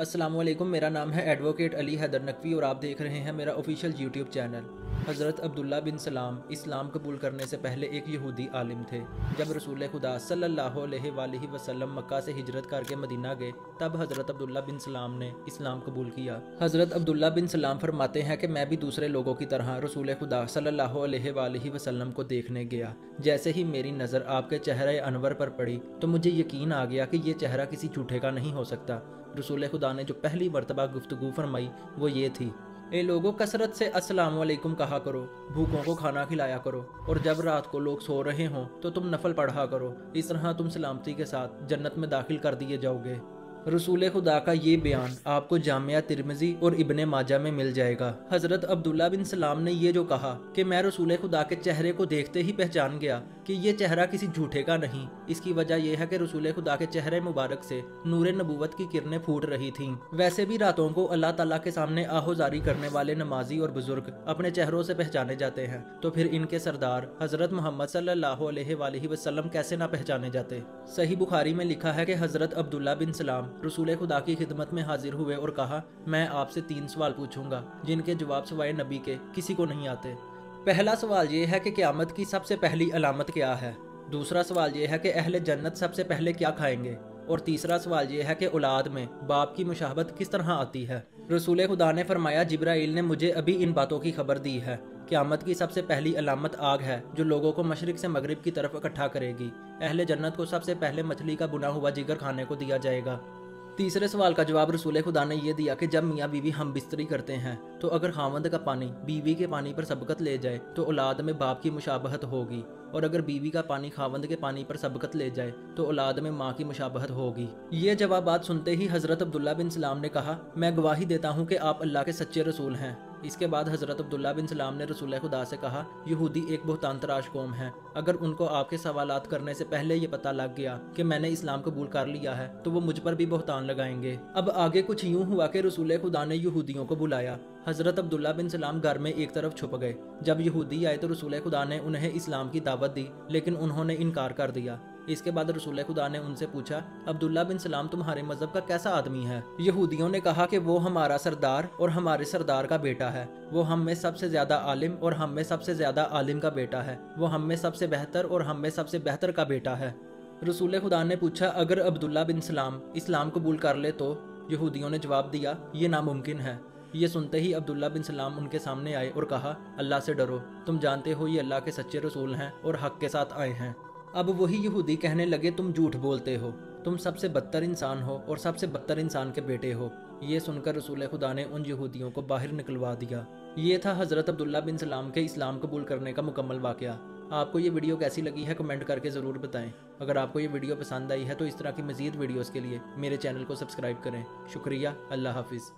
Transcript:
अस्सलाम वालेकुम। मेरा नाम है एडवोकेट अली हैदर नकवी और आप देख रहे हैं मेरा ऑफिशियल यूट्यूब चैनल। हज़रत अब्दुल्ला बिन सलाम इस्लाम कबूल करने से पहले एक यहूदी आलिम थे। जब रसूल खुदा सल्लल्लाहु अलैहि वसल्लम मक्का से हिजरत करके मदीना गए, तब हज़रत अब्दुल्ला बिन सलाम ने इस्लाम कबूल किया। हज़रत अब्दुल्ला बिन सलाम फरमाते हैं कि मैं भी दूसरे लोगों की तरह रसूल खुदा सल्लल्लाहु अलैहि वसल्लम को देखने गया। जैसे ही मेरी नज़र आपके चेहरे अनवर पर पड़ी तो मुझे यकीन आ गया कि ये चेहरा किसी झूठे का नहीं हो सकता। रसूल खुदा ने जो पहली मरतबा गुफ्तगू फरमाई वो ये थी, ए लोगों, कसरत से अस्सलाम वालेकुम कहा करो, भूखों को खाना खिलाया करो, और जब रात को लोग सो रहे हों तो तुम नफल पढ़ा करो। इस तरह तुम सलामती के साथ जन्नत में दाखिल कर दिए जाओगे। रसूल खुदा का ये बयान आपको जामिया तिरमिज़ी और इब्ने माजा में मिल जाएगा। हज़रत अब्दुल्ला बिन सलाम ने ये जो कहा कि मैं रसूल खुदा के चेहरे को देखते ही पहचान गया कि ये चेहरा किसी झूठे का नहीं, इसकी वजह यह है कि रसूल खुदा के चेहरे मुबारक से नूर नबूवत की किरणें फूट रही थीं। वैसे भी रातों को अल्लाह ताला के सामने आहोजारी करने वाले नमाजी और बुजुर्ग अपने चेहरों से पहचाने जाते हैं, तो फिर इनके सरदार हज़रत मोहम्मद सल्लल्लाहु अलैहि वसल्लम कैसे ना पहचाने जाते। सही बुखारी में लिखा है कि हज़रत अब्दुल्ला बिन सलाम रसूल खुदा की खिदमत में हाजिर हुए और कहा, मैं आपसे 3 सवाल पूछूंगा जिनके जवाब सिवाय नबी के किसी को नहीं आते। पहला सवाल ये है कि क़यामत की सबसे पहली अलामत क्या है। दूसरा सवाल ये है कि अहले जन्नत सबसे पहले क्या खाएंगे। और तीसरा सवाल ये है कि औलाद में बाप की मुशाहबत किस तरह आती है। रसूल खुदा ने फरमाया, जिब्राइल ने मुझे अभी इन बातों की खबर दी है। क़यामत की सबसे पहली अलामत आग है जो लोगों को मशरिक से मगरिब की तरफ इकट्ठा करेगी। अहले जन्नत को सबसे पहले मछली का बुना हुआ जिगर खाने को दिया जाएगा। तीसरे सवाल का जवाब रसूल खुदा ने यह दिया कि जब मियाँ बीवी हम बिस्तरी करते हैं तो अगर खावंद का पानी बीवी के पानी पर सबकत ले जाए तो औलाद में बाप की मुशाबहत होगी, और अगर बीवी का पानी खावंद के पानी पर सबकत ले जाए तो औलाद में माँ की मुशाबहत होगी। ये जवाबात सुनते ही हज़रत अब्दुल्ला बिन सलाम ने कहा, मैं गवाही देता हूँ कि आप अल्लाह के सच्चे रसूल हैं। इसके बाद हज़रत अब्दुल्ला बिन सलाम ने रसूल खुदा से कहा, यहूदी एक बहुतान तराश कौम है। अगर उनको आपके सवालात करने से पहले ये पता लग गया कि मैंने इस्लाम कबूल कर लिया है तो वो मुझ पर भी बहुतान लगाएंगे। अब आगे कुछ यूं हुआ कि रसूल खुदा ने यहूदियों को बुलाया। हज़रत अब्दुल्ला बिन सलाम घर में एक तरफ छुप गए। जब यहूदी आए तो रसूल खुदा ने उन्हें इस्लाम की दावत दी, लेकिन उन्होंने इनकार कर दिया। इसके बाद रसूल खुदा ने उनसे पूछा, अब्दुल्ला बिन सलाम तुम्हारे मजहब का कैसा आदमी है। यहूदियों ने कहा कि वो हमारा सरदार और हमारे सरदार का बेटा है। वो हम में सबसे ज्यादा आलिम और हम में सबसे ज्यादा आलिम का बेटा है। वो हम में सबसे बेहतर और हम में सबसे बेहतर का बेटा है। रसूल खुदा ने पूछा, अगर अब्दुल्ला बिन सलाम इस्लाम कबूल कर ले तो? यहूदियों ने जवाब दिया, ये नामुमकिन है। ये सुनते ही अब्दुल्ला बिन सलाम उनके सामने आए और कहा, अल्लाह से डरो, तुम जानते हो ये अल्लाह के सच्चे रसूल हैं और हक के साथ आए हैं। अब वही यहूदी कहने लगे, तुम झूठ बोलते हो, तुम सबसे बदतर इंसान हो और सबसे बदतर इंसान के बेटे हो। ये सुनकर रसूल खुदा ने उन यहूदियों को बाहर निकलवा दिया। ये था हज़रत अब्दुल्ला बिन सलाम के इस्लाम कबूल करने का मुकम्मल वाक़या। आपको ये वीडियो कैसी लगी है कमेंट करके ज़रूर बताएं। अगर आपको ये वीडियो पसंद आई है तो इस तरह की मज़ीद वीडियोज़ के लिए मेरे चैनल को सब्सक्राइब करें। शुक्रिया। अल्लाह हाफिज़।